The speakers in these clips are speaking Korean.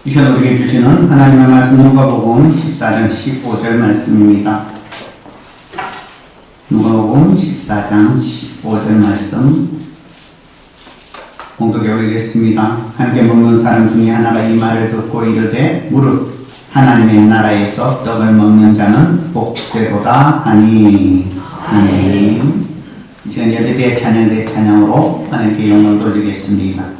이 시간 우리에게 주시는 하나님의 말씀 누가복음 14장 15절 말씀입니다. 누가복음 14장 15절 말씀 공독해 올리겠습니다. 함께 먹는 사람 중에 하나가 이 말을 듣고 이르되 무릇 하나님의 나라에서 떡을 먹는 자는 복되도다 하니. 아멘. 이 시간 여덟 찬양으로 하나님께 영광을 돌리겠습니다.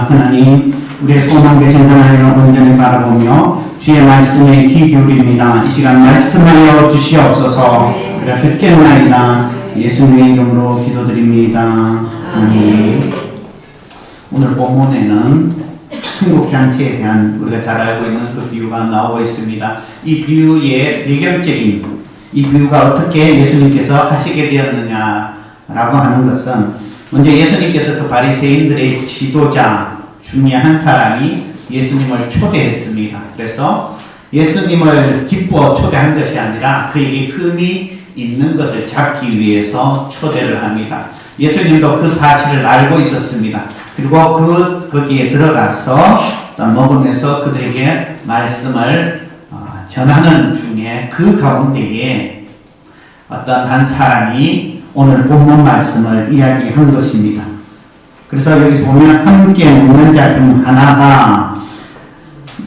하나님, 우리의 소망 되신 하나님을 온전히 바라보며 주의 말씀에 귀 기울입니다. 이 시간 말씀하여 주시옵소서. 우리가 듣겠나이다. 예수님의 이름으로 기도드립니다. 아멘. 오늘 본문에는 천국 잔치에 대한 우리가 잘 알고 있는 그 비유가 나오고 있습니다. 이 비유의 배경적인 이 비유가 어떻게 예수님께서 하시게 되었느냐라고 하는 것은 먼저 예수님께서 그 바리새인들의 지도자 중에 한 사람이 예수님을 초대했습니다. 그래서 예수님을 기뻐 초대한 것이 아니라 그에게 흠이 있는 것을 잡기 위해서 초대를 합니다. 예수님도 그 사실을 알고 있었습니다. 그리고 거기에 들어가서 먹으면서 그들에게 말씀을 전하는 중에 그 가운데에 어떤 한 사람이 오늘 본문 말씀을 이야기한 것입니다. 그래서 여기서 보면 함께 먹는 자 중 하나가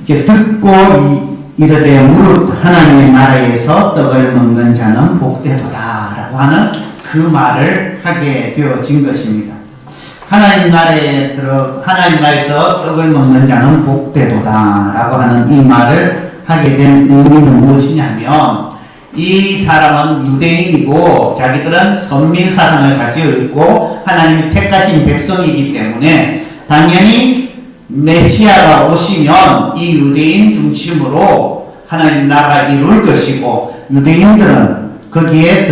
이렇게 듣고 이르되 무릇 하나님의 나라에서 떡을 먹는 자는 복되도다 라고 하는 그 말을 하게 되어진 것입니다. 하나님 나라에서 떡을 먹는 자는 복되도다 라고 하는 이 말을 하게 된 의미는 무엇이냐면 이 사람은 유대인이고 자기들은 선민 사상을 가지고 있고 하나님이 택하신 백성이기 때문에 당연히 메시아가 오시면 이 유대인 중심으로 하나님 나라가 이룰 것이고 유대인들은 거기에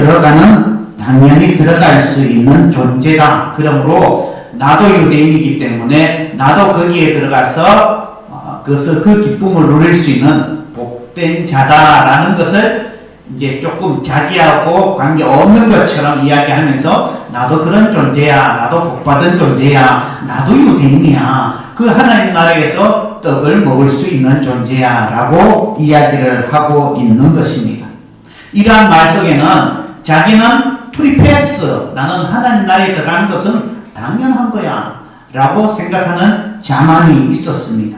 당연히 들어갈 수 있는 존재다. 그러므로 나도 유대인이기 때문에 나도 거기에 들어가서 그 기쁨을 누릴 수 있는 복된 자다라는 것을 이제 조금 자기하고 관계없는 것처럼 이야기하면서 나도 그런 존재야, 나도 복받은 존재야, 나도 유대인이야, 그 하나님 나라에서 떡을 먹을 수 있는 존재야 라고 이야기를 하고 있는 것입니다. 이러한 말 속에는 자기는 프리패스, 나는 하나님 나라에 들어가는 것은 당연한 거야 라고 생각하는 자만이 있었습니다.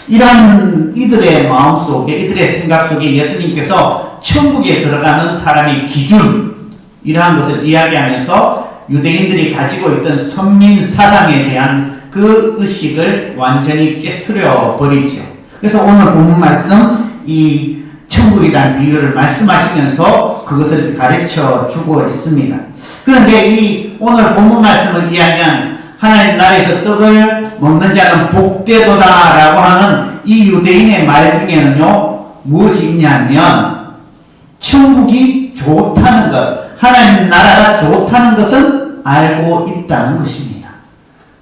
이러한 이들의 마음속에, 이들의 생각 속에 예수님께서 천국에 들어가는 사람의 기준, 이러한 것을 이야기하면서 유대인들이 가지고 있던 선민 사상에 대한 그 의식을 완전히 깨트려 버리죠. 그래서 오늘 본문 말씀, 이 천국이라는 비유를 말씀하시면서 그것을 가르쳐 주고 있습니다. 그런데 이 오늘 본문 말씀을 이야기한 하나님 나라에서 떡을 먹는 자는 복되도다 라고 하는 이 유대인의 말 중에는요, 무엇이 있냐면 천국이 좋다는 것, 하나님 나라가 좋다는 것은 알고 있다는 것입니다.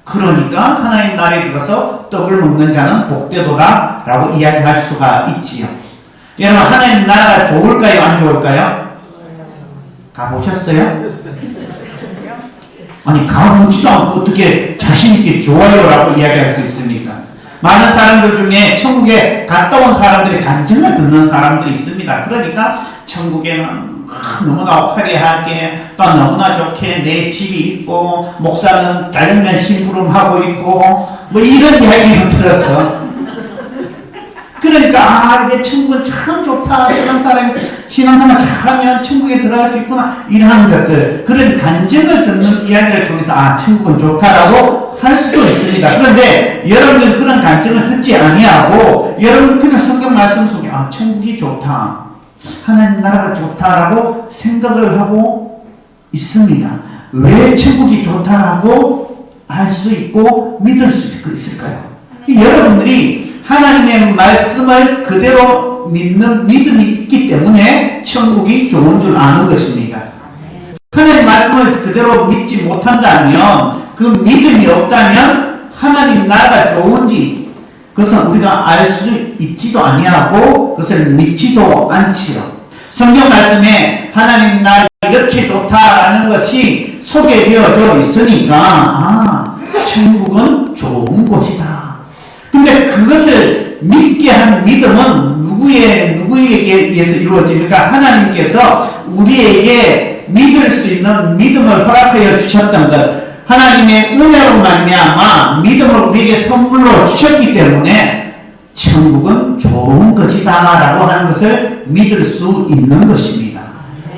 그러니까 하나님 나라에 들어가서 떡을 먹는 자는 복되도다 라고 이야기할 수가 있지요. 여러분, 하나님 나라가 좋을까요? 안 좋을까요? 가보셨어요? 아니, 가보지도 않고 어떻게 자신있게 좋아요 라고 이야기할 수 있습니까? 많은 사람들 중에 천국에 갔다 온 사람들의 간증을 듣는 사람들이 있습니다. 그러니까 천국에는 너무나 화려하게 또 너무나 좋게 내 집이 있고 목사는 짜장면 심부름하고 있고 뭐 이런 이야기를 들었어. 그러니까 이게 천국은 참 좋다, 신앙생활 잘하면 천국에 들어갈 수 있구나, 이러한 것들, 그런 간증을 듣는 이야기를 통해서 천국은 좋다라고 할 수도 있습니다. 그런데 여러분들 그런 간증을 듣지 아니하고 여러분 그냥 성경 말씀 속에 천국이 좋다, 하나님 나라가 좋다라고 생각을 하고 있습니다. 왜 천국이 좋다라고 알 수 있고 믿을 수 있을까요? 여러분들이 하나님의 말씀을 그대로 믿는 믿음이 있기 때문에 천국이 좋은 줄 아는 것입니다. 하나님의 말씀을 그대로 믿지 못한다면, 그 믿음이 없다면 하나님 나라가 좋은지 그것은 우리가 알 수 있지도 아니하고 그것을 믿지도 않지요. 성경 말씀에 하나님 나라가 이렇게 좋다라는 것이 소개되어져 있으니까 천국은 좋은 곳이다. 근데 그것을 믿게 한 믿음은 누구에게 의해서 이루어집니까? 하나님께서 우리에게 믿을 수 있는 믿음을 허락하여 주셨던 것, 하나님의 은혜로 말미암아 믿음을 우리에게 선물로 주셨기 때문에 천국은 좋은 것이다 라고 하는 것을 믿을 수 있는 것입니다.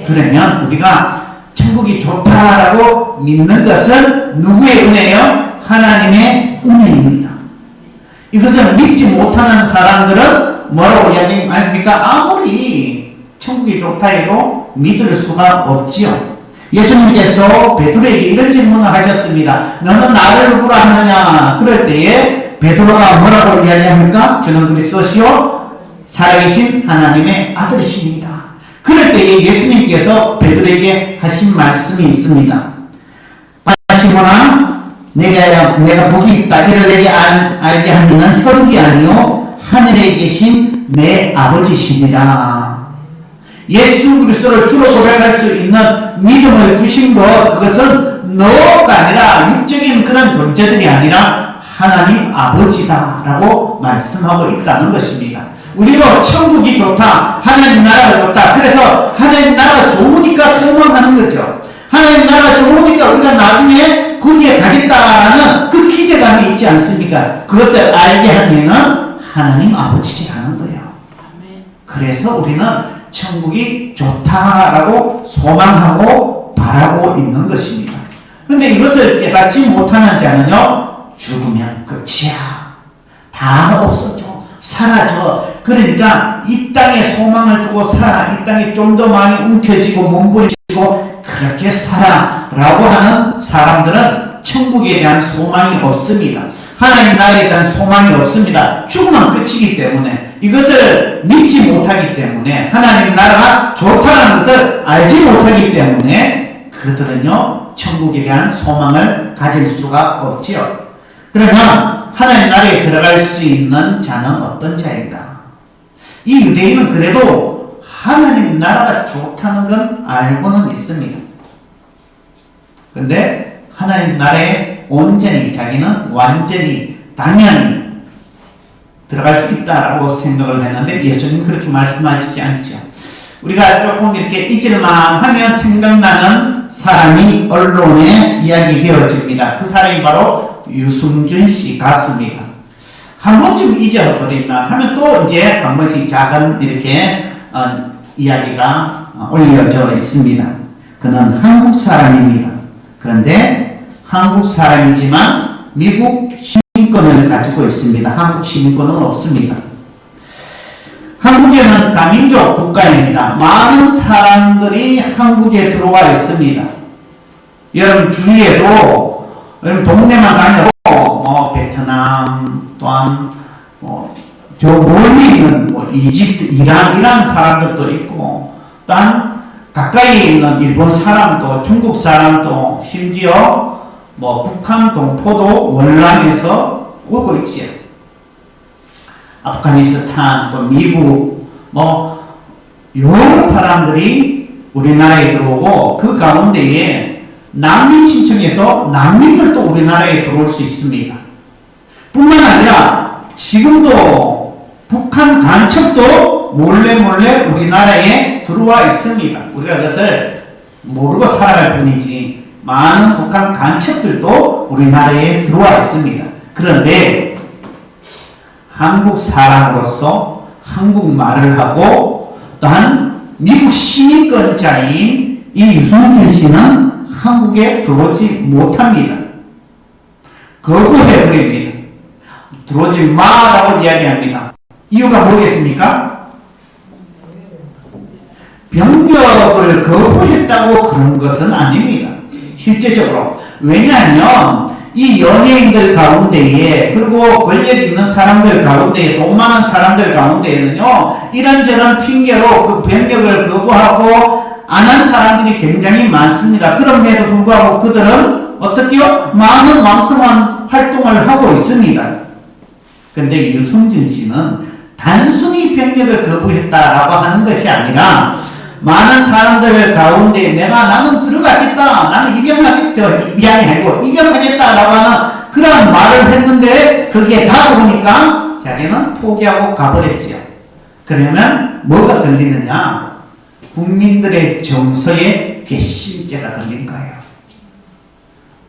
그러면 우리가 천국이 좋다라고 믿는 것은 누구의 은혜요? 하나님의 은혜입니다. 이것을 믿지 못하는 사람들은 뭐라고 이야기합니까? 아무리 천국이 좋다 해도 믿을 수가 없지요. 예수님께서 베드로에게 이런 질문을 하셨습니다. 너는 나를 누구라 하느냐? 그럴 때에 베드로가 뭐라고 이야기합니까? 저는 그리스도시요 살아계신 하나님의 아들이십니다. 그럴 때에 예수님께서 베드로에게 하신 말씀이 있습니다. 80 시몬아 내가 복이 있다 이를 내게 알게 하는 혈육이 아니요 하늘에 계신 내 아버지시니라. 예수 그리스도를 주로 고백할 수 있는 믿음을 주신 것, 그것은 너가 아니라 육적인 그런 존재들이 아니라 하나님 아버지다라고 말씀하고 있다는 것입니다. 우리도 천국이 좋다, 하나님 나라가 좋다, 그래서 하나님 나라가 좋으니까 소망하는 거죠. 하나님 나라가 좋으니까 우리가 나중에 거기에 가겠다라는 그 기대감이 있지 않습니까? 그것을 알게 하면은 하나님 아버지라는 거예요. 그래서 우리는 천국이 좋다라고 소망하고 바라고 있는 것입니다. 그런데 이것을 깨닫지 못하는 자는요, 죽으면 끝이야. 다 없어져. 사라져. 그러니까 이 땅에 소망을 두고 살아. 이 땅에 좀 더 많이 움켜쥐고 몸부림치고 그렇게 살아라고 하는 사람들은 천국에 대한 소망이 없습니다. 하나님 나라에 대한 소망이 없습니다. 죽으면 끝이기 때문에, 이것을 믿지 못하기 때문에, 하나님 나라가 좋다는 것을 알지 못하기 때문에 그들은요 천국에 대한 소망을 가질 수가 없지요. 그러면 하나님 나라에 들어갈 수 있는 자는 어떤 자인가? 이 유대인은 그래도 하나님 나라가 좋다는 건 알고는 있습니다. 그런데 하나님 나라에 온전히, 자기는 완전히 당연히 들어갈 수 있다라고 생각을 했는데 예수님 그렇게 말씀하시지 않죠. 우리가 조금 이렇게 잊을만 하면 생각나는 사람이 언론에 이야기되어집니다. 그 사람이 바로 유승준 씨 같습니다. 한 번쯤 잊어버리면 하면 또 이제 한 번씩 작은 이렇게 이야기가 올려져 있습니다. 그는 한국 사람입니다. 그런데 한국 사람이지만 미국 시민권을 가지고 있습니다. 한국 시민권은 없습니다. 한국에는 다민족 국가입니다. 많은 사람들이 한국에 들어와 있습니다. 여러분 주위에도, 여러분 동네만 다녀도 베트남, 또한 저 멀리 있는 이집트, 이란 사람들도 있고, 또한 가까이 있는 일본 사람도, 중국 사람도, 심지어 북한 동포도 월남에서 오고 있지요. 아프가니스탄, 또 미국, 여러 사람들이 우리나라에 들어오고, 그 가운데에 난민 신청해서 난민들도 우리나라에 들어올 수 있습니다. 뿐만 아니라 지금도 북한 간첩도 몰래 우리나라에 들어와 있습니다. 우리가 그것을 모르고 살아갈 뿐이지 많은 북한 간첩들도 우리나라에 들어와 있습니다. 그런데 한국 사람으로서 한국말을 하고 또한 미국 시민권자인 이 유승준 씨는 한국에 들어오지 못합니다. 거부해버립니다. 들어오지 마라고 이야기합니다. 이유가 뭐겠습니까? 병역을 거부했다고 그런 것은 아닙니다. 실제적으로. 왜냐하면 이 연예인들 가운데에, 그리고 권력 있는 사람들 가운데에, 돈 많은 사람들 가운데에는요 이런저런 핑계로 그 병역을 거부하고 안 한 사람들이 굉장히 많습니다. 그럼에도 불구하고 그들은 어떻게요? 많은 왕성한 활동을 하고 있습니다. 근데 유승준 씨는 단순히 병역을 거부했다라고 하는 것이 아니라 많은 사람들 가운데 나는 들어가겠다, 나는 입양하겠다라고 하는 그런 말을 했는데 거기에 다가오니까 자기는 포기하고 가버렸죠. 그러면 뭐가 걸리느냐? 국민들의 정서에 괘씸죄가 걸린 거예요.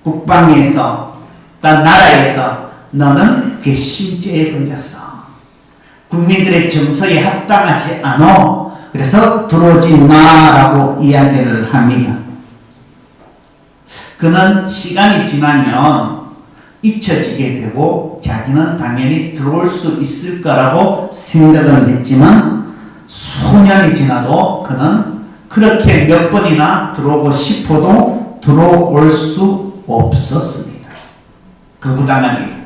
국방에서, 또 나라에서 너는 괘씸죄에 걸렸어. 국민들의 정서에 합당하지 않아. 그래서 들어오지 마라고 이야기를 합니다. 그는 시간이 지나면 잊혀지게 되고 자기는 당연히 들어올 수 있을 거라고 생각을 했지만 수년이 지나도 그는 그렇게 몇 번이나 들어오고 싶어도 들어올 수 없었습니다. 거부당합니다.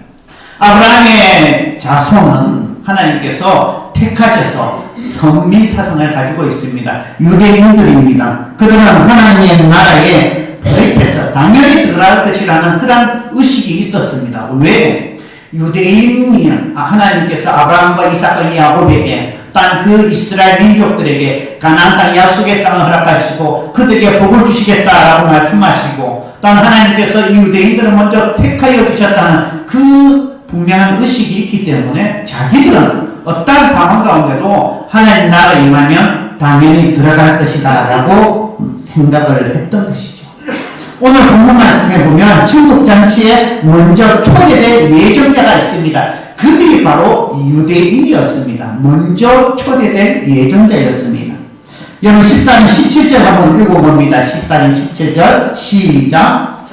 아브라함의 자손은 하나님께서 택하셔서 선민 사상을 가지고 있습니다. 유대인들입니다. 그들은 하나님의 나라에 도입해서 당연히 들어갈 것이라는 그런 의식이 있었습니다. 왜? 유대인이 하나님께서 아브라함과 이삭과 야곱에게 딴 그 이스라엘 민족들에게 가나안 땅 약속의 땅을 허락하시고 그들에게 복을 주시겠다라고 말씀하시고 또 하나님께서 이 유대인들을 먼저 택하여 주셨다는 그 분명한 의식이 있기 때문에 자기들은 어떤 상황 가운데도 하나님 나라가 임하면 당연히 들어갈 것이다 라고 생각을 했던 것이죠. 오늘 본문 말씀에 보면 천국잔치에 먼저 초대될 예정자가 있습니다. 그들이 바로 유대인이었습니다. 먼저 초대될 예정자였습니다. 여러분 14절 17절 한번 읽어봅니다. 14절 17절 시작.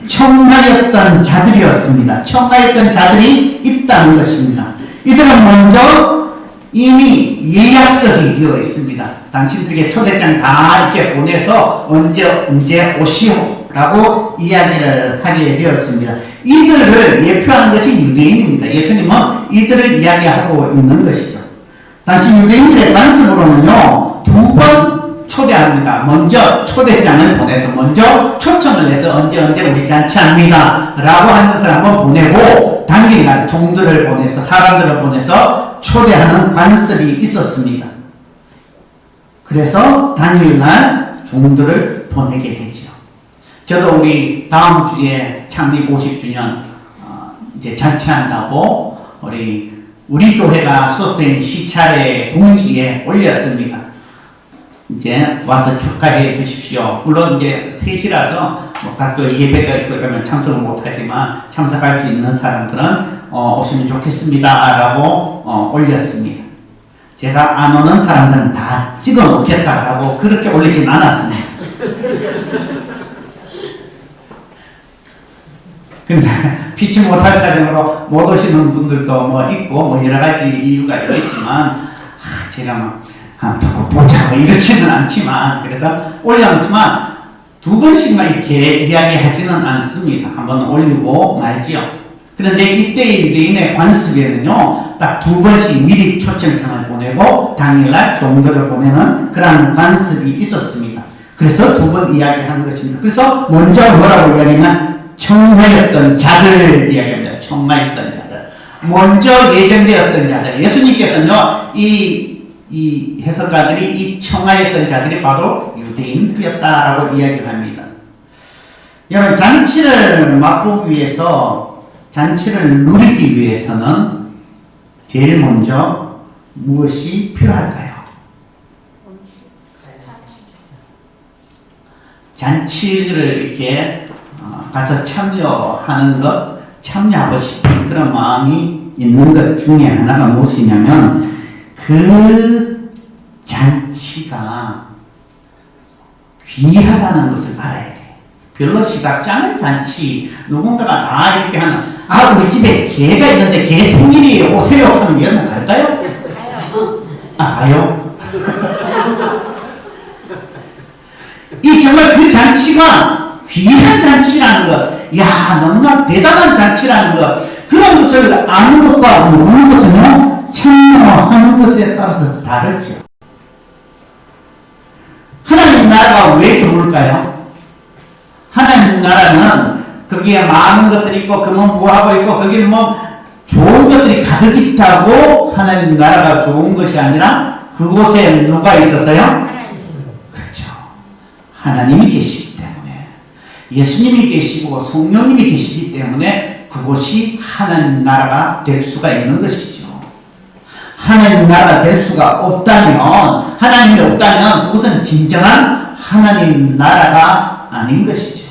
청하였던 자들이었습니다. 청하였던 자들이 있다는 것입니다. 이들은 먼저 이미 예약석이 되어 있습니다. 당신들에게 초대장 다 이렇게 보내서 언제 오시오 라고 이야기를 하게 되었습니다. 이들을 예표하는 것이 유대인입니다. 예수님은 이들을 이야기하고 있는 것이죠. 당시 유대인들의 관습으로는요, 2번 초대합니다. 먼저 초대장을 보내서 먼저 초청을 해서 언제 우리 잔치합니다 라고 하는 것을 한번 보내고 당일날 종들을 보내서 사람들을 보내서 초대하는 관습이 있었습니다. 그래서 당일날 종들을 보내게 되죠. 저도 우리 다음 주에 창립 50주년 이제 잔치한다고 우리 교회가 수업된 시찰의 공지에 올렸습니다. 이제 와서 축하해 주십시오. 물론 이제 셋이라서 각교 예배가 있고 그러면 참석을 못하지만 참석할 수 있는 사람들은 오시면 좋겠습니다 라고 올렸습니다. 제가 안 오는 사람들은 다 찍어 놓겠다라고 그렇게 올리진 않았습니다. 근데 피치 못할 사정으로 못 오시는 분들도 있고 여러 가지 이유가 있겠지만 제가 두고 보자 이렇지는 않지만 그래도 올려놓지만 2번씩만 이렇게 이야기하지는 않습니다. 한번 올리고 말지요. 그런데 이때 유대인의 관습에는요, 딱 2번씩 미리 초청장을 보내고 당일날 종들을 보내는 그런 관습이 있었습니다. 그래서 2번 이야기하는 것입니다. 그래서 먼저 뭐라고 이야기하면 청하였던 자들 이야기합니다. 청하였던 자들. 먼저 예정되었던 자들. 예수님께서는요, 이 해석가들이 이 청하였던 자들이 바로 유대인들이었다라고 이야기를 합니다. 여러분, 잔치를 맛보기 위해서 잔치를 누리기 위해서는 제일 먼저 무엇이 필요할까요? 잔치를 이렇게 가서 참여하는 것, 참여하고 싶은 그런 마음이 있는 것 중에 하나가 무엇이냐면 그 잔치가 귀하다는 것을 알아야 돼. 별로 시각지 않은 잔치, 누군가가 다 이렇게 하는, 우리 집에 개가 있는데 개 생일이 오세요 하면 여러분 갈까요? 가요? 이 정말 그 잔치가 귀한 잔치라는 것, 너무나 대단한 잔치라는 것, 그런 것을 아는 것과 모르는 것은요, 참여하는 것에 따라서 다르죠. 하나님 나라가 왜 좋을까요? 하나님 나라는 거기에 많은 것들이 있고 뭐하고 있고 거기는 좋은 것들이 가득 있다고 하나님 나라가 좋은 것이 아니라 그곳에 누가 있어서요? 그렇죠. 하나님이 계시기 때문에 예수님이 계시고 성령님이 계시기 때문에 그곳이 하나님 나라가 될 수가 있는 것이죠. 하나님 나라가 될 수가 없다면 하나님이 없다면 그것은 진정한 하나님 나라가 아닌 것이죠.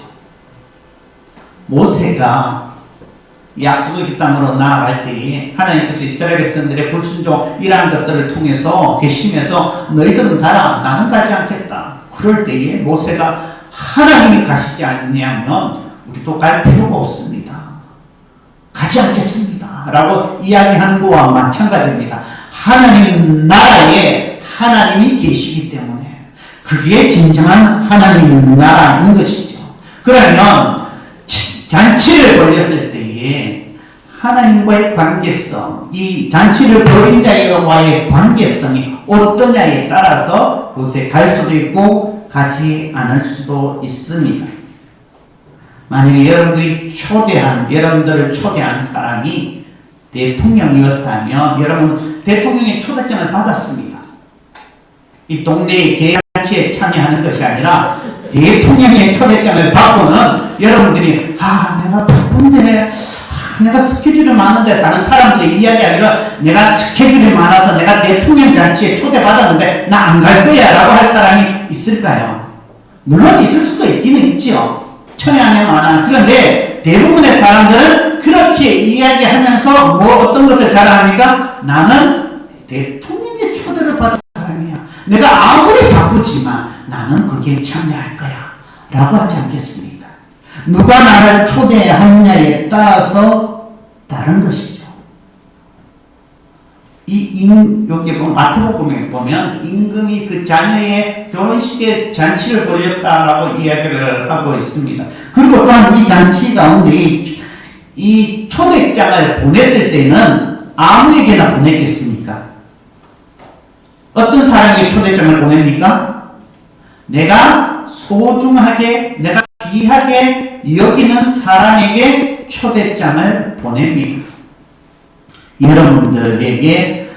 모세가 약속의 땅으로 나아갈 때에 하나님께서 이스라엘 백성들의 불순종이라는 것들을 통해서 괘씸해서 너희들은 가라 나는 가지 않겠다. 그럴 때에 모세가 하나님이 가시지 않냐면 우리도 갈 필요가 없습니다. 가지 않겠습니다 라고 이야기하는 것과 마찬가지입니다. 하나님 나라에 하나님이 계시기 때문에 그게 진정한 하나님 나라인 것이죠. 그러면 잔치를 벌렸을 때에 하나님과의 관계성, 이 잔치를 벌인 자와의 관계성이 어떠냐에 따라서 그곳에 갈 수도 있고 가지 않을 수도 있습니다. 만약에 여러분들을 초대한 사람이 대통령이었다면 여러분 대통령의 초대장을 받았습니다. 이 동네의 개잔치에 참여하는 것이 아니라 대통령의 초대장을 받고는 여러분들이 내가 바쁜데 내가 스케줄이 많은데 다른 사람들의 이야기 아니라 내가 스케줄이 많아서 내가 대통령 잔치에 초대받았는데 나 안 갈 거야 라고 할 사람이 있을까요? 물론 있을 수도 있기는 있죠. 천양에 많아. 그런데 대부분의 사람들은 그렇게 이야기하면서 어떤 것을 자랑합니까? 나는 대통령의 초대를 받은 사람이야. 내가 아무리 바쁘지만 나는 거기에 참여할 거야 라고 하지 않겠습니까? 누가 나를 초대하느냐에 따라서 다른 것이죠. 여기 보면 마태복음에 보면 임금이 그 자녀의 결혼식에 잔치를 벌였다라고 이야기를 하고 있습니다. 그리고 또한 이 잔치 가운데 이 초대장을 보냈을 때는 아무에게나 보냈겠습니까? 어떤 사람에게 초대장을 보냅니까? 내가 소중하게, 내가 귀하게 여기는 사람에게 초대장을 보냅니다. 여러분들에게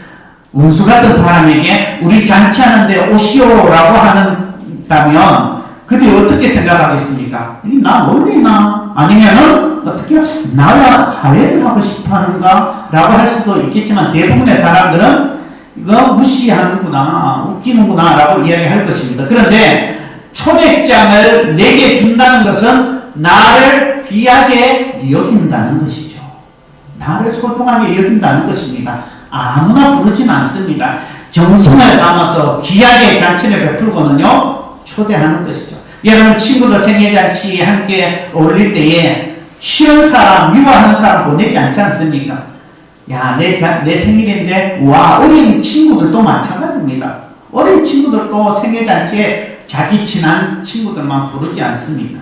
운수 같은 사람에게 우리 잔치하는데 오시오라고 한다면 그들이 어떻게 생각하겠습니까? 나 놀리나? 아니면은 어떻게 나와 화해를 하고 싶어하는가? 라고 할 수도 있겠지만 대부분의 사람들은 이거 무시하는구나, 웃기는구나 라고 이야기할 것입니다. 그런데 초대장을 내게 준다는 것은 나를 귀하게 여긴다는 것이죠. 나를 소중하게 여긴다는 것입니다. 아무나 부르진 않습니다. 정성을 담아서 귀하게 잔치를 베풀고는요 초대하는 것이죠. 여러분 친구들 생일잔치에 함께 어울릴 때에 싫은 사람, 미워하는 사람 보내지 않지 않습니까? 야, 내 생일인데 어린 친구들도 마찬가지입니다. 어린 친구들도 생일잔치에 자기 친한 친구들만 부르지 않습니다.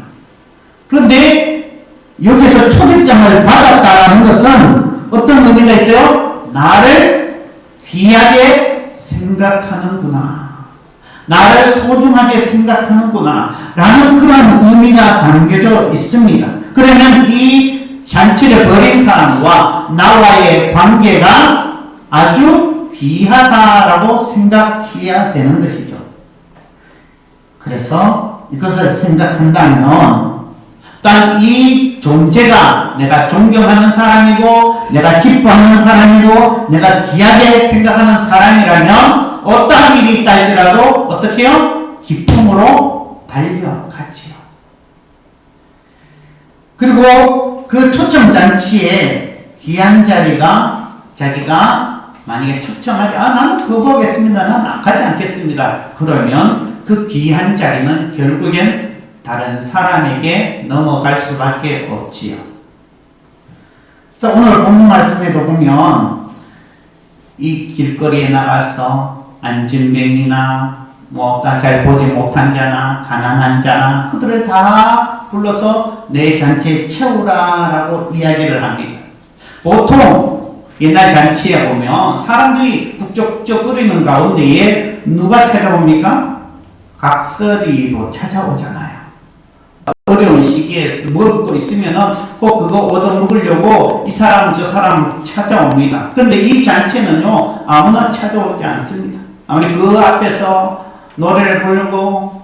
그런데 여기서 초대장을 받았다는 것은 어떤 의미가 있어요? 나를 귀하게 생각하는구나. 나를 소중하게 생각하는구나. 라는 그런 의미가 담겨져 있습니다. 그러면 이 잔치를 벌인 사람과 나와의 관계가 아주 귀하다라고 생각해야 되는 것이죠. 그래서 이것을 생각한다면 일단 이 존재가 내가 존경하는 사람이고 내가 기뻐하는 사람이고 내가 귀하게 생각하는 사람이라면 어떠한 일이 있다 할지라도 어떻게 해요? 기쁨으로 달려가지요. 그리고 그 초청잔치에 귀한 자리가 자기가 만약에 초청하지 나는 그거 보겠습니다. 나는 가지 않겠습니다. 그러면 그 귀한 자리는 결국엔 다른 사람에게 넘어갈 수밖에 없지요. 그래서 오늘 본문 말씀에도 보면 이 길거리에 나가서 안진뱅이나 잘 보지 못한 자나 가난한 자나 그들을 다 불러서 내 잔치에 채우라라고 이야기를 합니다. 보통 옛날 잔치에 보면 사람들이 북적북적거리는 가운데에 누가 찾아옵니까? 각설이로 찾아오잖아요. 어려운 시기에 먹을 거 있으면은 꼭 그거 얻어먹으려고 이 사람 저 사람 찾아옵니다. 근데 이 잔치는요 아무나 찾아오지 않습니다. 아무리 그 앞에서 노래를 부르고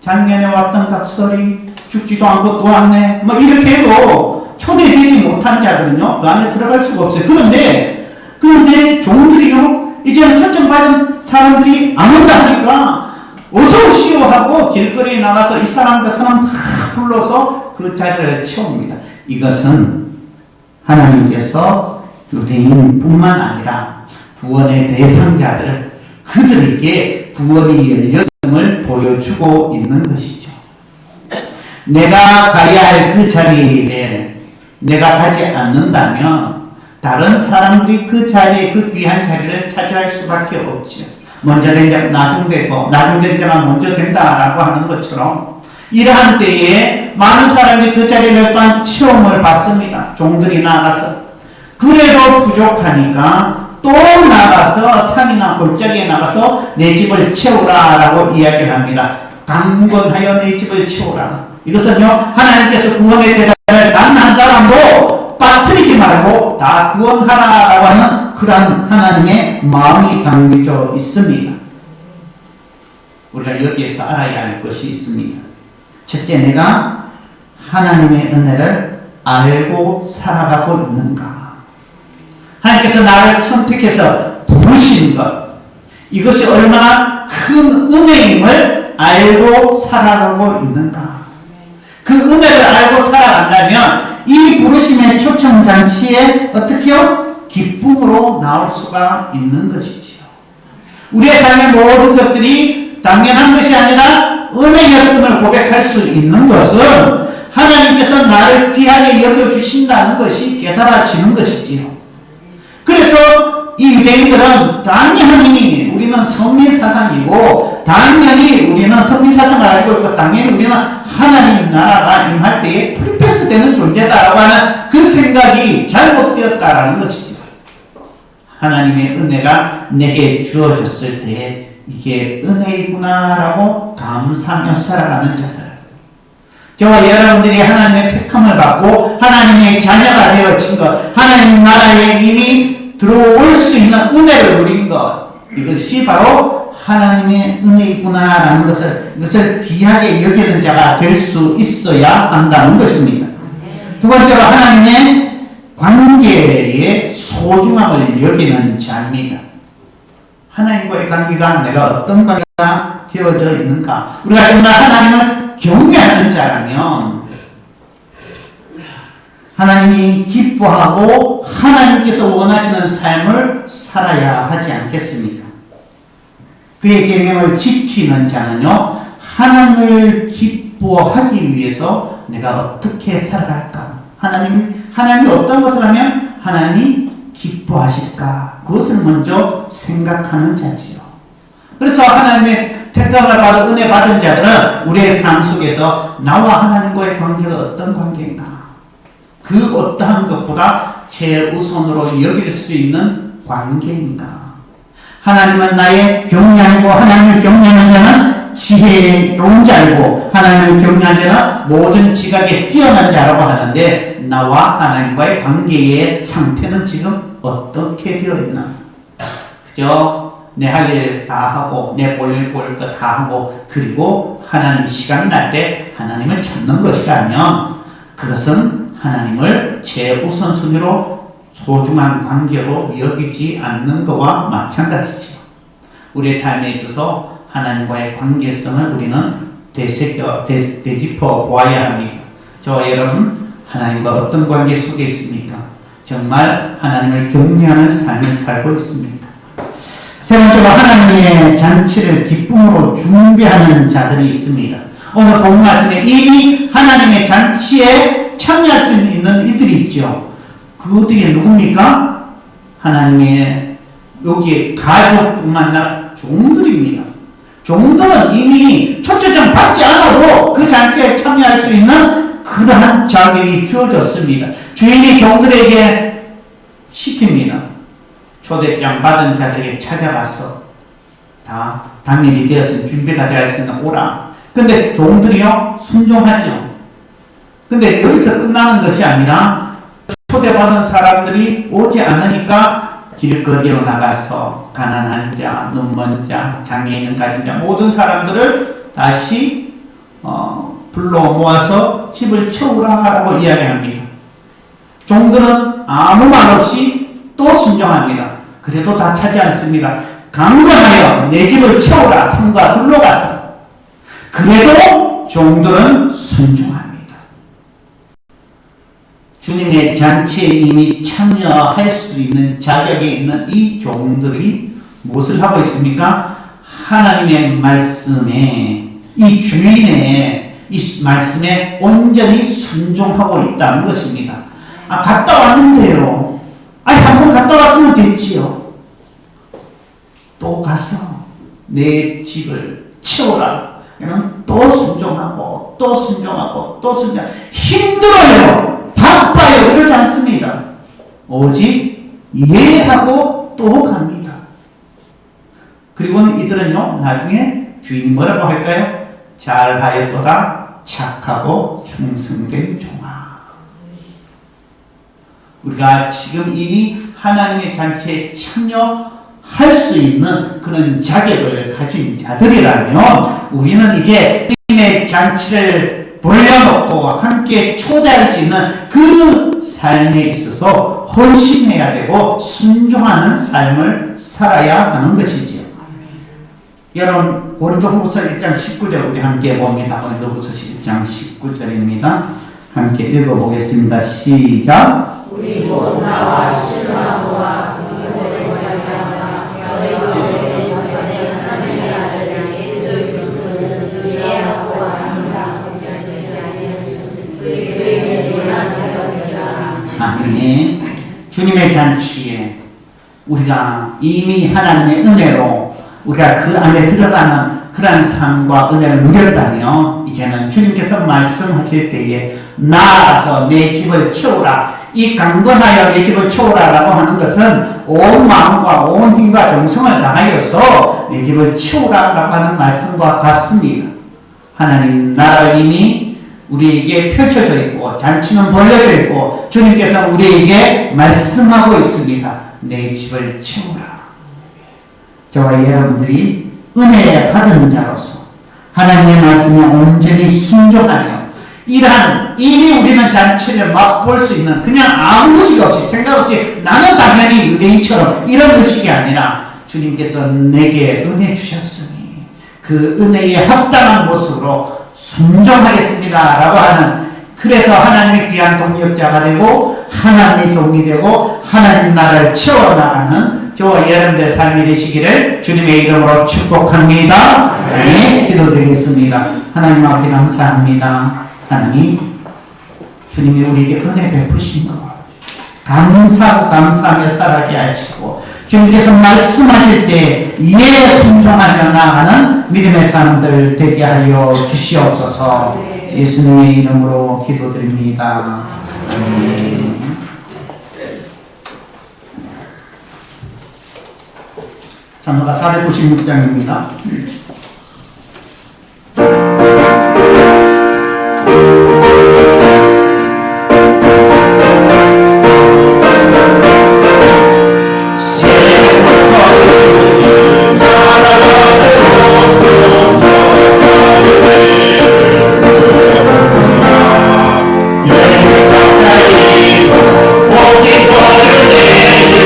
작년에 왔던 각설이 죽지도 않고 또 왔네 이렇게 해도 초대되지 못한 자들은요 그 안에 들어갈 수가 없어요. 그런데 종들이요 이제는 초청받은 사람들이 안 온다 하니까 어서 오시오 하고 길거리에 나가서 이 사람 저 사람 다 불러서 그 자리를 채웁니다. 이것은 하나님께서 유대인뿐만 아니라 구원의 대상자들을 그들에게 구원이 열렸음을 보여주고 있는 것이죠. 내가 가야 할 그 자리에 내가 가지 않는다면 다른 사람들이 그 자리에 그 귀한 자리를 차지할 수밖에 없죠. 먼저 된 자가 나중되고 나중된 자가 먼저 된다라고 하는 것처럼 이러한 때에 많은 사람이 그 자리를 또한 체험을 받습니다. 종들이 나가서 그래도 부족하니까 또 나가서 산이나 골짜기에 나가서 내 집을 채우라라고 이야기를 합니다. 강건하여 내 집을 채우라. 이것은요, 하나님께서 구원의 대상을 단 한 사람도 빠뜨리지 말고 다 구원하라라고 하는 그런 하나님의 마음이 담겨져 있습니다. 우리가 여기에서 알아야 할 것이 있습니다. 첫째, 내가 하나님의 은혜를 알고 살아가고 있는가? 하나님께서 나를 선택해서 부르신 것, 이것이 얼마나 큰 은혜임을 알고 살아가고 있는가? 그 은혜를 알고 살아간다면 이 부르심의 초청장치에 어떻게요? 기쁨으로 나올 수가 있는 것이지요. 우리의 삶의 모든 것들이 당연한 것이 아니라 은혜였음을 고백할 수 있는 것은 하나님께서 나를 귀하게 여겨주신다는 것이 깨달아지는 것이지요. 그래서 이 유대인들은 당연히 우리는 선미사상이고 당연히 우리는 선미사상을 알고 있고 당연히 우리는 하나님 나라가 임할 때에 프리패스 되는 존재다라고 하는 그 생각이 잘못되었다라는 것이죠. 하나님의 은혜가 내게 주어졌을 때에 이게 은혜이구나라고 감사하며 살아가는 자들, 저와 여러분들이 하나님의 택함을 받고 하나님의 자녀가 되어진 것, 하나님 나라에 이미 들어올 수 있는 은혜를 누린 것, 이것이 바로 하나님의 은혜이구나라는 것을, 이것을 귀하게 여기는 자가 될 수 있어야 한다는 것입니다. 두 번째로 하나님의 관계의 소중함을 여기는 자입니다. 하나님과의 관계가 내가 어떤 관계가 되어져 있는가? 우리가 정말 하나님을 경외하는 자라면 하나님이 기뻐하고 하나님께서 원하시는 삶을 살아야 하지 않겠습니까? 그의 계명을 지키는 자는요, 하나님을 기뻐하기 위해서 내가 어떻게 살아갈까? 하나님이 어떤 것을 하면 하나님이 기뻐하실까? 그것을 먼저 생각하는 자지요. 그래서 하나님의 택감을 받아 은혜 받은 자들은 우리의 삶 속에서 나와 하나님과의 관계가 어떤 관계인가? 그 어떠한 것보다 최우선으로 여길 수 있는 관계인가? 하나님은 나의 경외하고 하나님을 경외하는 자는 지혜로운 자이고 하나님을 경외하는 자는 모든 지각에 뛰어난 자라고 하는데 나와 하나님과의 관계의 상태는 지금 어떻게 되어 있나? 그저 내 할 일 다 하고 내 볼 일 볼 것 다 하고 그리고 하나님 시간 날 때 하나님을 찾는 것이라면 그것은 하나님을 최우선순위로 소중한 관계로 여기지 않는 것과 마찬가지죠. 우리의 삶에 있어서 하나님과의 관계성을 우리는 되짚어 보아야 합니다. 저와 여러분, 하나님과 어떤 관계 속에 있습니까? 정말 하나님을 경외하는 삶을 살고 있습니다. 세 번째로 하나님의 잔치를 기쁨으로 준비하는 자들이 있습니다. 오늘 본 말씀에 이미 하나님의 잔치에 참여할 수 있는 이들이 있죠. 그들이 누굽니까? 하나님의 여기에 가족뿐만 아니라 종들입니다. 종들은 이미 초청장 받지 않아도 그 잔치에 참여할 수 있는 그러한 자격이 주어졌습니다. 주인이 종들에게 시킵니다. 초대장 받은 자들에게 찾아가서 다 당연히 되었으면 준비가 되어 있으면 오라. 근데 종들이요 순종하죠. 근데 여기서 끝나는 것이 아니라 초대받은 사람들이 오지 않으니까 길거리로 나가서 가난한 자, 눈먼 자, 장애인 가진 자 모든 사람들을 다시 불러 모아서 집을 채우라고 이야기합니다. 종들은 아무 말 없이 또 순종합니다. 그래도 다 차지 않습니다. 강건하여 내 집을 채우라 성과 둘러가서. 그래도 종들은 순종합니다. 주님의 잔치에 이미 참여할 수 있는 자격에 있는 이 종들이 무엇을 하고 있습니까? 하나님의 말씀에, 이 주인의 이 말씀에 온전히 순종하고 있다는 것입니다. 갔다 왔는데요. 한번 갔다 왔으면 됐지요. 또 가서 내 집을 채워라. 또 순종하고, 또 순종하고, 또 순종. 힘들어요. 바빠요. 이러지 않습니다. 오직 예하고 또 갑니다. 그리고는 이들은요, 나중에 주인이 뭐라고 할까요? 잘하였도다 착하고 충성된 종아. 우리가 지금 이미 하나님의 잔치에 참여할 수 있는 그런 자격을 가진 자들이라면 우리는 이제 하나님의 잔치를 벌려놓고 함께 초대할 수 있는 그 삶에 있어서 헌신해야 되고 순종하는 삶을 살아야 하는 것이지요. 여러분, 고린도후서 1장 19절 우리 함께 봅니다. 고린도후서 1장 19절입니다. 함께 읽어보겠습니다. 시작. 우리 곧 나와 실로암과 디모데를 말미암아 너희에게 전하는 하나님의 아들 예수 그리스도는 이해하고 아닙니다. 그에게 요란하였느니라. 아멘. 주님의 잔치에 우리가 이미 하나님의 은혜로 우리가 그 안에 들어가는 그러한 삶과 은혜를 누렸다면 이제는 주님께서 말씀하실 때에 나아가서 내 집을 채우라, 이 강건하여 내 집을 채우라 라고 하는 것은 온 마음과 온 힘과 정성을 다하여서 내 집을 채우라 라고 하는 말씀과 같습니다. 하나님 나라 이미 우리에게 펼쳐져 있고 잔치는 벌려져 있고 주님께서 우리에게 말씀하고 있습니다. 내 집을 채우라. 저와 여러분들이 은혜 받은 자로서 하나님의 말씀에 온전히 순종하며 이러한 이미 우리는 잔치를 맛볼 수 있는 그냥 아무 의식 없이 생각 없이 나는 당연히 유대인처럼 이런 의식이 아니라 주님께서 내게 은혜 주셨으니 그 은혜에 합당한 모습으로 순종하겠습니다 라고 하는, 그래서 하나님의 귀한 동력자가 되고 하나님의 종이 되고 하나님 나라를 채워나가는 저와 여러분들의 삶이 되시기를 주님의 이름으로 축복합니다. 네, 기도드리겠습니다. 하나님 아버지 감사합니다. 하나님, 주님이 우리에게 은혜 베푸신 것 감사하고 감사하며 살아게 하시고 주님께서 말씀하실 때 예 순종하며 나아가는 믿음의 사람들 되게 하여 주시옵소서. 예수님의 이름으로 기도드립니다. 아멘. 장로가 496장입니다. 오직 너를 내게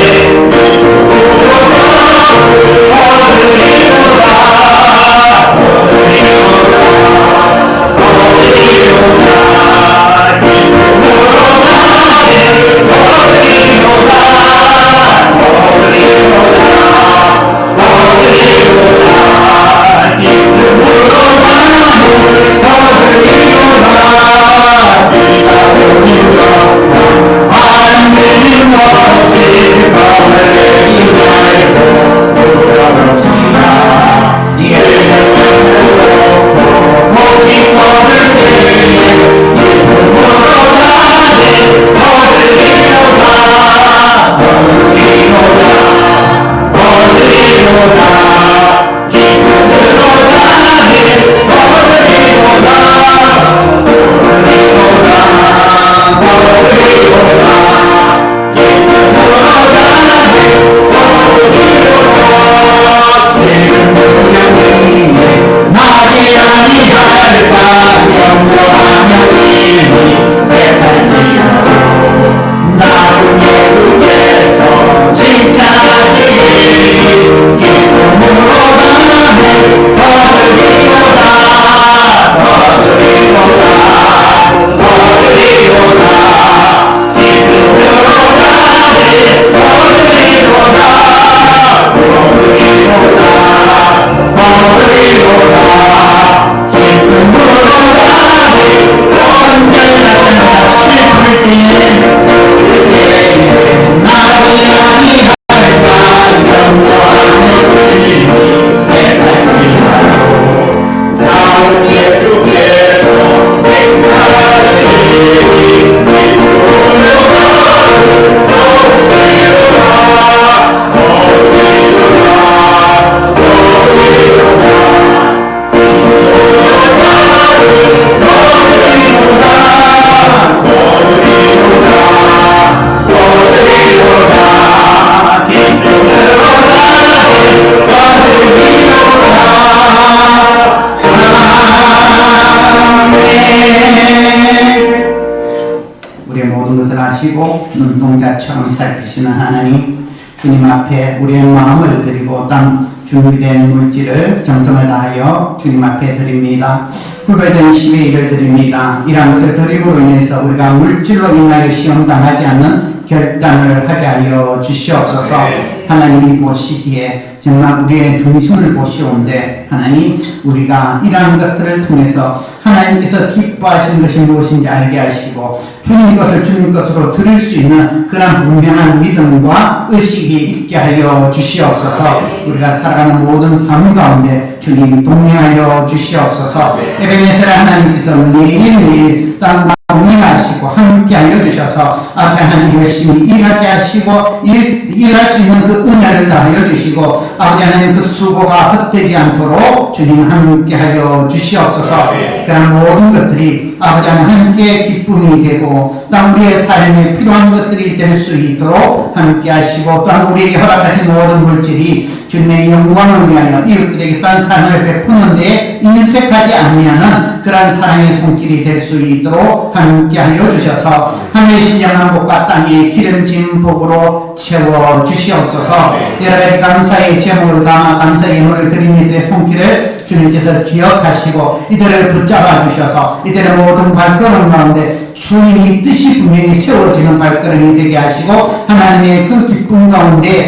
인도하시고 눈동자처럼 살피시는 하나님, 주님 앞에 우리의 마음을 드리고 땀 준비된 물질을 정성을 다하여 주님 앞에 드립니다. 구별된 심의 일을 드립니다. 이러한 것을 드림으로 인해서 우리가 물질로 인하여 시험당하지 않는 결단을 하게 하여 주시옵소서. 하나님이 보시기에 정말 우리의 중심을 보시오는데, 하나님, 우리가 이러한 것들을 통해서 하나님께서 기뻐하시는 것이 무엇인지 알게 하시고 주님 것을 주님 것으로 드릴 수 있는 그런 분명한 믿음과 의식이 있게 하여 주시옵소서. 우리가 살아가는 모든 삶 가운데 주님 동행하여 주시옵소서. 에베네셀 하나님께서 매일매일 땅 동행하시고 함께하여 주셔서 앞에 하나님 열심히 일하게 하시고 일할 수 있는 그 은혜를 다하여 주시고 아버지 하나님 그 수고가 헛되지 않도록 주님 함께하여 주시옵소서. 그런 모든 것들이 아버지 하나님 함께 기쁨이 되고 또 우리의 삶에 필요한 것들이 될 수 있도록 함께하시고 또 우리에게 허락하신 모든 물질이 주님의 영광을 위하여 이웃들에게 딴 사랑을 베푸는 데 인색하지 아니하는 그러한 사랑의 손길이 될 수 있도록 함께하여 주셔서 하늘의 신령한 복과 땅의 기름진 복으로 채워 주시옵소서. 여러 가지 감사의 제목을 담아 감사의 예물을 드린 이들의 손길을 주님께서 기억하시고 이들을 붙잡아 주셔서 이들의 모든 발걸음 가운데 주님이 뜻이 분명히 세워지는 발걸음이 되게 하시고 하나님의 그 기쁨 가운데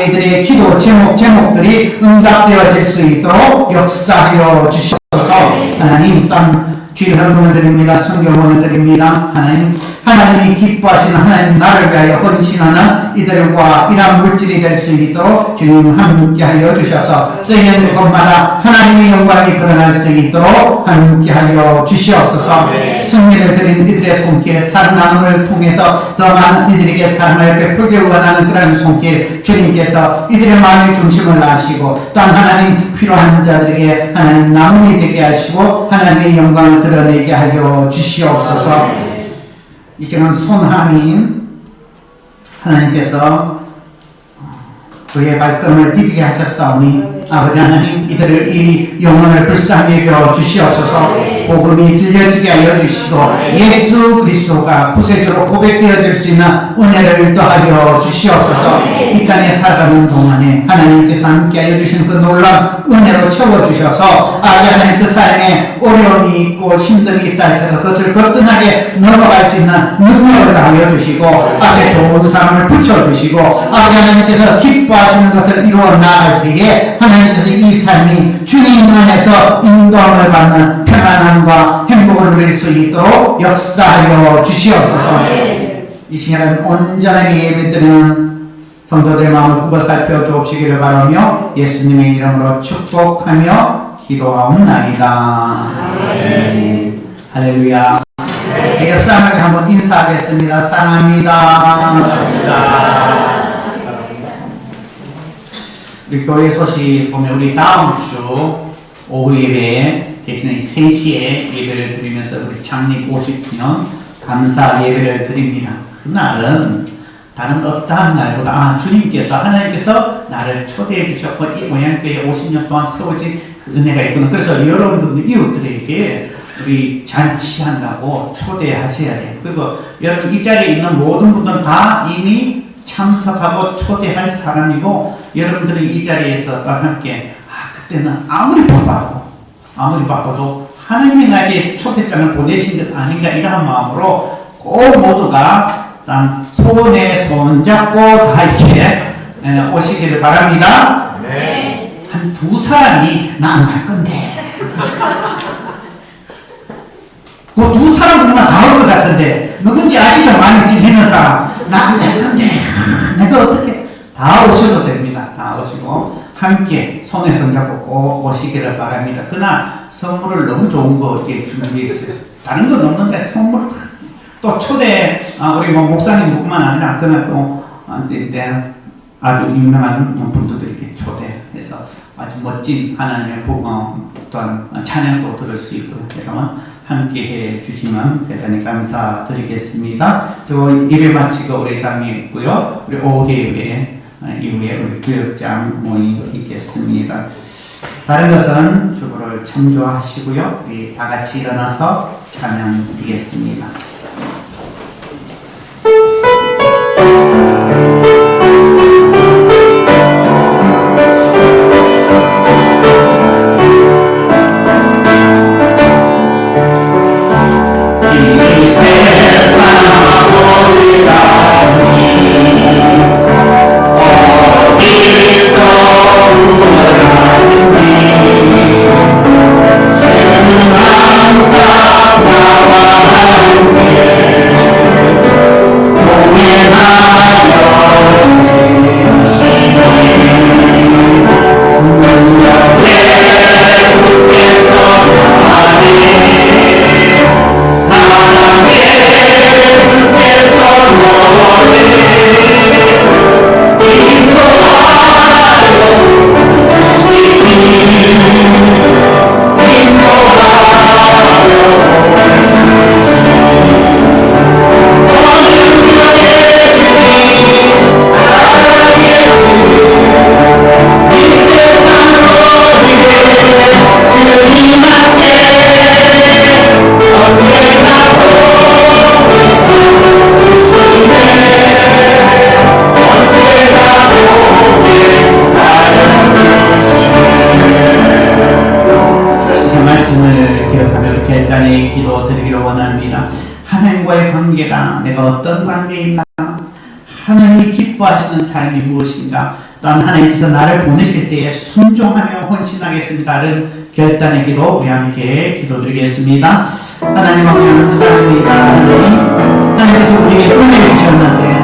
이들의 기도 제목들이 응답되어질 수 있도록 역사하여 주시옵소서. 하나님 주일 헌금을 드립니다. 성경을 드립니다. 하나님이 기뻐하시는 하나님 나를 위하여 헌신하는 이들과 이러한 물질이 될 수 있도록 주님 함께하여 주셔서 쓰이는 곳마다 하나님의 영광이 드러날 수 있도록 함께하여 주시옵소서. 승리를 드린 이들의 손길, 사랑 나눔을 통해서 더 많은 이들에게 사랑을 베풀게 원하는 그런 손길, 주님께서 이들의 마음의 중심을 아시고 또한 하나님 필요한 자들에게 하나님 나눔이 되게 하시고 하나님의 영광을 드러내게 하여 주시옵소서. 이 시간 손하민 하나님께서 그의 발걸음을 디디게 하셨사오니 아버지 하나님 이들을 이 영혼을 불쌍히 여겨 주시옵소서. 복음이 들려지게 하여 주시고 예수 그리스도가 구세주로 고백되어질 수 있는 은혜를 더하여 주시옵소서. 이 땅에 살아가는 동안에 하나님께서 함께하여 주신 그 놀라운 은혜로 채워주셔서 아버지 하나님 그 삶에 어려움이 있고 힘듦이 있다 할지라도 그것을 거뜬하게 넘어갈 수 있는 능력을 더하여 주시고 앞에 좋은 사람을 붙여주시고 아버지 하나님께서 기뻐하시는 것을 이루어 나갈 때에 하나님께서 이 삶이 주님 안에서 인도함을 받는 평안함과 행복을 누릴 수 있도록 역사하여 주시옵소서. 이 시간 온전하게 예배드리는 성도들의 마음을 굽어 살펴 주옵시기를 바라며 예수님의 이름으로 축복하며 기도하옵나이다. 할렐루야. 옆 사람에게 한번 인사하겠습니다. 사랑합니다. 우리 교회 소식 보면 우리 다음 주 오후 예배 대신에 3시에 예배를 드리면서 우리 창립 50주년 감사 예배를 드립니다. 그날은 다른 어떠한 날보다 주님께서 하나님께서 나를 초대해 주셨고 이 모양교회 50년 동안 세워진 그 은혜가 있구나. 그래서 여러분들 이웃들에게 우리 잔치한다고 초대하셔야 돼요. 그리고 여러분 이 자리에 있는 모든 분들은 다 이미 참석하고 초대할 사람이고 여러분들이 이 자리에서 또 함께 그때는 아무리 바빠도 하나님이 나에게 초대장을 보내신 것 아닌가 이러한 마음으로 꼭 모두가 손에 손잡고 다 이렇게 오시기를 바랍니다. 네. 한 2사람이 나 안 갈 건데 그 2사람 보면 다 올 것 같은데 누군지 아시죠? 많이 지내는 사람 나 안 갈 건데 내가 어떻게 다 오셔도 됩니다. 다 오시고 함께 손에 손잡고 꼭 오시기를 바랍니다. 그날 선물을 너무 좋은 거 이렇게 준비했어요. 다른 건 없는데 선물 또 초대 우리 목사님뿐만 아니라 그날 또 아주 유명한 분들도 이렇게 초대해서 아주 멋진 하나님의 또한 찬양도 들을 수 있고요. 그러면 함께 해주시면 대단히 감사드리겠습니다. 저 예배 마치고 우리 당에 있고요. 우리 오후 예배 이후에 우리 구역장 모임 있겠습니다. 다른 것은 주보를 참조하시고요. 우리 다 같이 일어나서 찬양 드리겠습니다. 말씀을 기억하며 결단의 기도 드리기를 원합니다. 하나님과의 관계가 내가 어떤 관계인가? 하나님이 기뻐하시는 삶이 무엇인가? 또한 하나님께서 나를 보내실 때에 순종하며 헌신하겠습니다는 결단의 기도 우리 함께 기도드리겠습니다. 하나님 감사합니다. 하나님께서 우리에게 은혜 주셨는데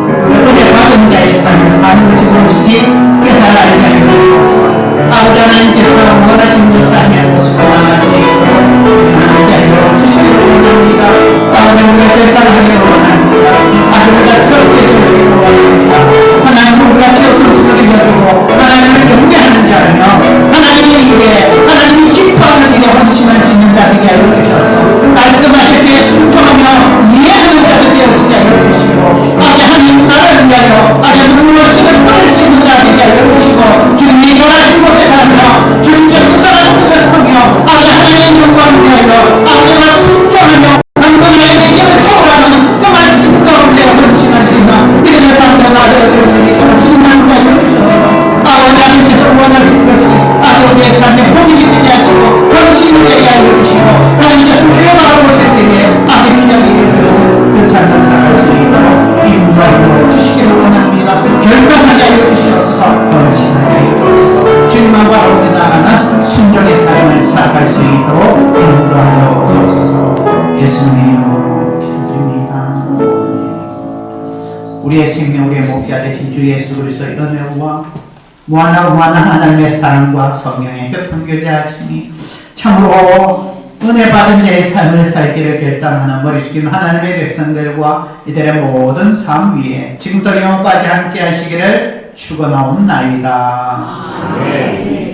그 은혜 받은 자의 삶을 사는 것이 무엇인지 깨달아야 하옵소서. 아버지 하나님께서 원하신 그 삶의 모습을 나갈 수 있도록 하나님께 하여 주시기를 원합니다. 아버지 우리가 결단하기를 원합니다. 아버지 우리가 서게 되기를 원합니다. 하나님은 우리가 지어 선수들이 여기고 하나님을 경배하는 자며 하나님의 일에 하나님이 기뻐하는 일에 헌신할 수 있는 자들이 하여 주셔서 말씀하실 때에 순종하며 이해하는 자들이 되어지게 하여 주시고 아버지 하나님 나라를 위하여 아버지 무엇이든 받을 수 있는 자들이 하여 주시고 주님이 원하신 곳에 가며 주님께서 사랑하는 곳에 서며 아버지 하나님의 영광을 위하여 아버지가 순종하며 강건하게 힘을 초월하는 그 말씀 가운데 헌신할 수 있는 믿음의 삶을 나되어 수 있도록 주님만 하여 주셔서 아버지 하나님께서 원하는 것이 아버지의 삶에 복이 되게 하시고 헌신이 되게 하여 주시고 하나님께서 우리를 바라보실 때에 아버지 귀하게 여겨주는 그 삶을 살아갈 수 있도록 인도하여 주시기를 원합니다. 결단하게 하여 주시옵소서. 헌신하게 하여 주옵소서. 주님만 바라보며 나아가는 순종의 삶을 살아갈 수 있도록 인도하여 주옵소서. 예수님의 이름으로 기도드립니다. 우리의 생명, 우리의 목자 되신 주 예수 그리스도의 은혜와 무한하고 무한한 하나님의 사랑과 성령의 교통 교제하심이 참으로 은혜 받은 자의 삶을 살기를 결단하는 머리 숙이는 하나님의 백성들과 이들의 모든 삶 위에 지금부터 영원까지 함께 하시기를 축원하옵나이다. 아멘.